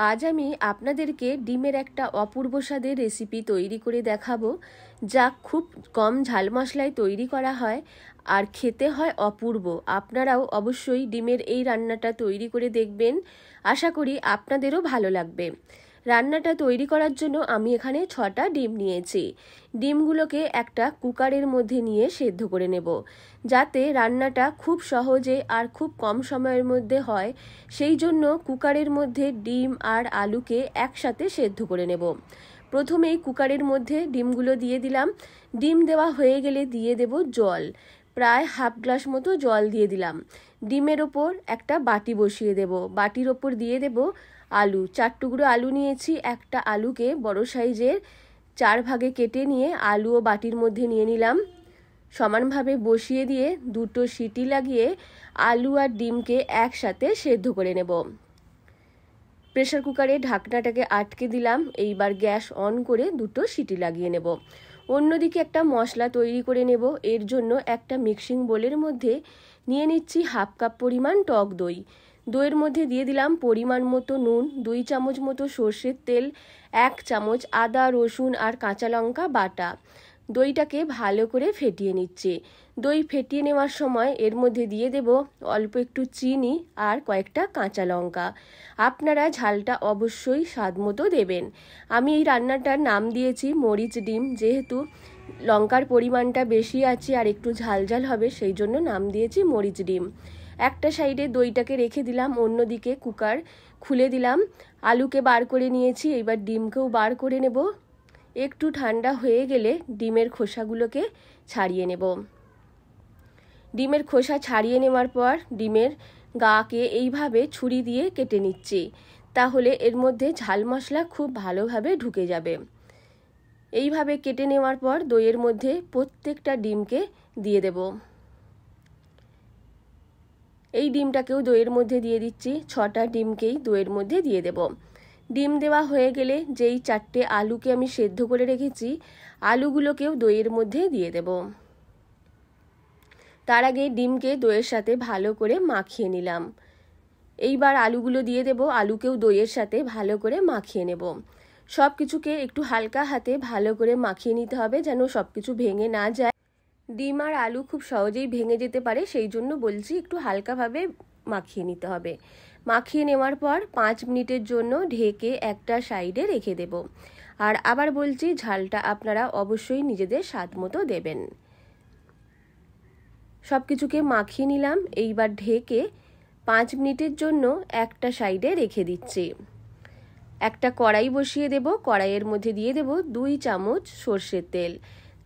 আজ আমি আপনাদেরকে ডিমের একটা অপূর্ব স্বাদের রেসিপি তৈরি করে দেখাবো, যা খুব কম ঝাল মশলায় তৈরি করা হয় আর খেতে হয় অপূর্ব। আপনারাও অবশ্যই ডিমের এই রান্নাটা তৈরি করে দেখবেন, আশা করি আপনাদেরও ভালো লাগবে। রান্নাটা তৈরি করার জন্য আমি এখানে 6টা ডিম নিয়েছি। ডিমগুলোকে একটা কুকারের মধ্যে নিয়ে সেদ্ধ করে নেব, যাতে রান্নাটা খুব সহজে আর খুব কম সময়ের মধ্যে হয়। সেই জন্য কুকারের মধ্যে ডিম আর আলুকে একসাথে সেদ্ধ করে নেব। প্রথমেই কুকারের মধ্যে ডিমগুলো দিয়ে দিলাম। ডিম দেওয়া হয়ে গেলে দিয়ে দেব জল, প্রায় হাফ গ্লাস মতো জল দিয়ে দিলাম। ডিমের ওপর একটা বাটি বসিয়ে দেব, বাটির ওপর দিয়ে দেব আলু। 4 টুকরো আলু নিয়েছি। একটা আলুকে বড় সাইজের 4 ভাগে কেটে নিয়ে আলুও বাটির মধ্যে নিয়ে নিলাম। সমানভাবে বসিয়ে দিয়ে 2টো সিটি লাগিয়ে আলু আর ডিমকে একসাথে সেদ্ধ করে নেব। প্রেসার কুকারে ঢাকনাটাকে আটকে দিলাম। এইবার গ্যাস অন করে 2টো সিটি লাগিয়ে নেব। অন্যদিকে একটা মশলা তৈরি করে নেব। এর জন্য একটা মিক্সিং বোলের মধ্যে নিয়ে নিচ্ছি হাফ কাপ পরিমাণ টক দই। দইয়ের মধ্যে দিয়ে দিলাম পরিমাণ মতো নুন, 2 চামচ মতো সর্ষের তেল, 1 চামচ আদা রসুন আর কাঁচা লঙ্কা বাটা। দইটাকে ভালো করে ফেটিয়ে নিচ্ছি। দই ফেটিয়ে নেওয়ার সময় এর মধ্যে দিয়ে দেব অল্প একটু চিনি আর কয়েকটা কাঁচা লঙ্কা। আপনারা ঝালটা অবশ্যই স্বাদ মতো দেবেন। আমি এই রান্নাটার নাম দিয়েছি মরিচ ডিম, যেহেতু লঙ্কার পরিমাণটা বেশি আছে আর একটু ঝাল ঝাল হবে, সেই জন্য নাম দিয়েছি মরিচ ডিম। একটা সাইডে দইটাকে রেখে দিলাম, অন্যদিকে কুকার খুলে দিলাম। আলুকে বার করে নিয়েছি, এবার ডিমকেও বার করে নেব। একটু ঠান্ডা হয়ে গেলে ডিমের খোসাগুলোকে ছাড়িয়ে নেব। ডিমের খোসা ছাড়িয়ে নেওয়ার পর ডিমের গাকে এইভাবে ছুরি দিয়ে কেটে নিচ্ছি, তাহলে এর মধ্যে ঝাল মশলা খুব ভালোভাবে ঢুকে যাবে। এইভাবে কেটে নেওয়ার পর দইয়ের মধ্যে প্রত্যেকটা ডিমকে দিয়ে দেব। এই ডিমটাকেও দইয়ের মধ্যে দিয়ে দিচ্ছি। 6টা ডিমকেই দইয়ের মধ্যে দিয়ে দেব। ডিম দেওয়া হয়ে গেলে যেই 4টে আলুকে আমি সেদ্ধ করে রেখেছি, আলুগুলোকেও দইয়ের মধ্যে দিয়ে দেব। তার আগে ডিমকে দইয়ের সাথে ভালো করে মাখিয়ে নিলাম। এইবার আলুগুলো দিয়ে দেব, আলুকেও দইয়ের সাথে ভালো করে মাখিয়ে নেব। সব কিছুকে একটু হালকা হাতে ভালো করে মাখিয়ে নিতে হবে, যেন সব কিছু ভেঙে না যায়। ডিম আর আলু খুব সহজেই ভেঙে যেতে পারে, সেই জন্য বলছি একটু হালকাভাবে মাখিয়ে নিতে হবে। মাখিয়ে নেওয়ার পর 5 মিনিটের জন্য ঢেকে একটা সাইডে রেখে দেব। আর আবার বলছি, ঝালটা আপনারা অবশ্যই নিজেদের স্বাদ মতো দেবেন। সব কিছুকে মাখিয়ে নিলাম। এইবার ঢেকে 5 মিনিটের জন্য একটা সাইডে রেখে দিচ্ছি। একটা কড়াই বসিয়ে দেব। কড়াইয়ের মধ্যে দিয়ে দেব 2 চামচ সর্ষের তেল,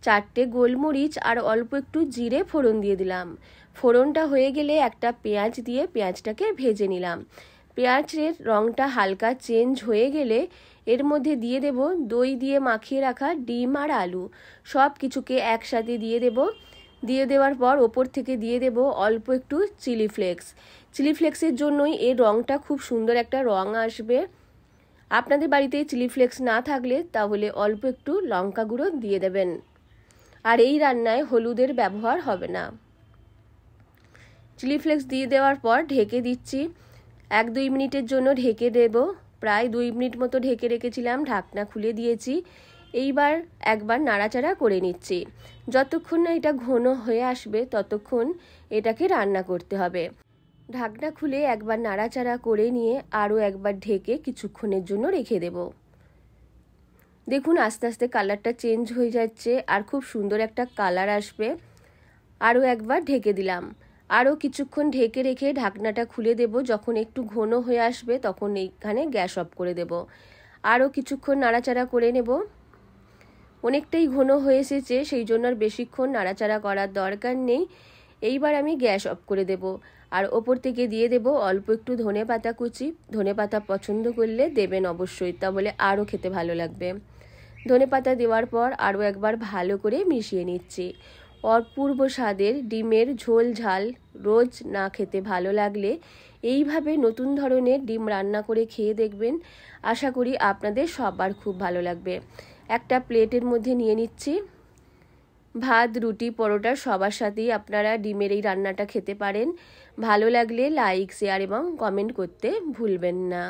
4টে গোলমরিচ আর অল্প একটু জিরে ফোড়ন দিয়ে দিলাম। ফোড়নটা হয়ে গেলে একটা পেঁয়াজ দিয়ে পেঁয়াজটাকে ভেজে নিলাম। পেঁয়াজের রঙটা হালকা চেঞ্জ হয়ে গেলে এর মধ্যে দিয়ে দেব দই দিয়ে মাখিয়ে রাখা ডিম আর আলু। সব কিছুকে একসাথে দিয়ে দেব। দিয়ে দেওয়ার পর ওপর থেকে দিয়ে দেব অল্প একটু চিলি ফ্লেক্স। চিলি ফ্লেক্সের জন্যই এর রঙটা খুব সুন্দর একটা রঙ আসবে। আপনাদের বাড়িতে চিলি ফ্লেক্স না থাকলে তাহলে অল্প একটু লঙ্কা গুঁড়ো দিয়ে দেবেন। আর এই রান্নায় হলুদের ব্যবহার হবে না। চিলি ফ্লেক্স দিয়ে দেওয়ার পর ঢেকে দিচ্ছি। 1-2 মিনিটের জন্য ঢেকে দেব। প্রায় 2 মিনিট মতো ঢেকে রেখেছিলাম, ঢাকনা খুলে দিয়েছি। এইবার একবার নাড়াচাড়া করে নিচ্ছি। যতক্ষণ না এটা ঘন হয়ে আসবে ততক্ষণ এটাকে রান্না করতে হবে। ঢাকনা খুলে একবার নাড়াচাড়া করে নিয়ে আরও একবার ঢেকে কিছুক্ষণের জন্য রেখে দেব। দেখুন আস্তে আস্তে কালারটা চেঞ্জ হয়ে যাচ্ছে আর খুব সুন্দর একটা কালার আসবে। আরও একবার ঢেকে দিলাম। আরও কিছুক্ষণ ঢেকে রেখে ঢাকনাটা খুলে দেব। যখন একটু ঘন হয়ে আসবে তখন এইখানে গ্যাস অফ করে দেব। আরও কিছুক্ষণ নাড়াচাড়া করে নেব। অনেকটাই ঘন হয়ে এসেছে, সেই জন্য আর বেশিক্ষণ নাড়াচাড়া করার দরকার নেই। এইবার আমি গ্যাস অফ করে দেব। আর ওপর থেকে দিয়ে দেব অল্প একটু ধনেপাতা কুচি। ধনেপাতা পছন্দ করলে দেবেন অবশ্যই, তাহলে আরও খেতে ভালো লাগবে। ধনেপাতা দেওয়ার পর আরও একবার ভালো করে মিশিয়ে নিচ্ছি। অপূর্ব স্বাদের ডিমের ঝোল ঝাল রোজ না খেতে ভালো লাগলে এইভাবে নতুন ধরনের ডিম রান্না করে খেয়ে দেখবেন, আশা করি আপনাদের সবার খুব ভালো লাগবে। একটা প্লেটের মধ্যে নিয়ে নিচ্ছি। ভাত, রুটি, পরোটা সবার সাথেই আপনারা ডিমের এই রান্নাটা খেতে পারেন। ভালো লাগলে লাইক, শেয়ার এবং কমেন্ট করতে ভুলবেন না।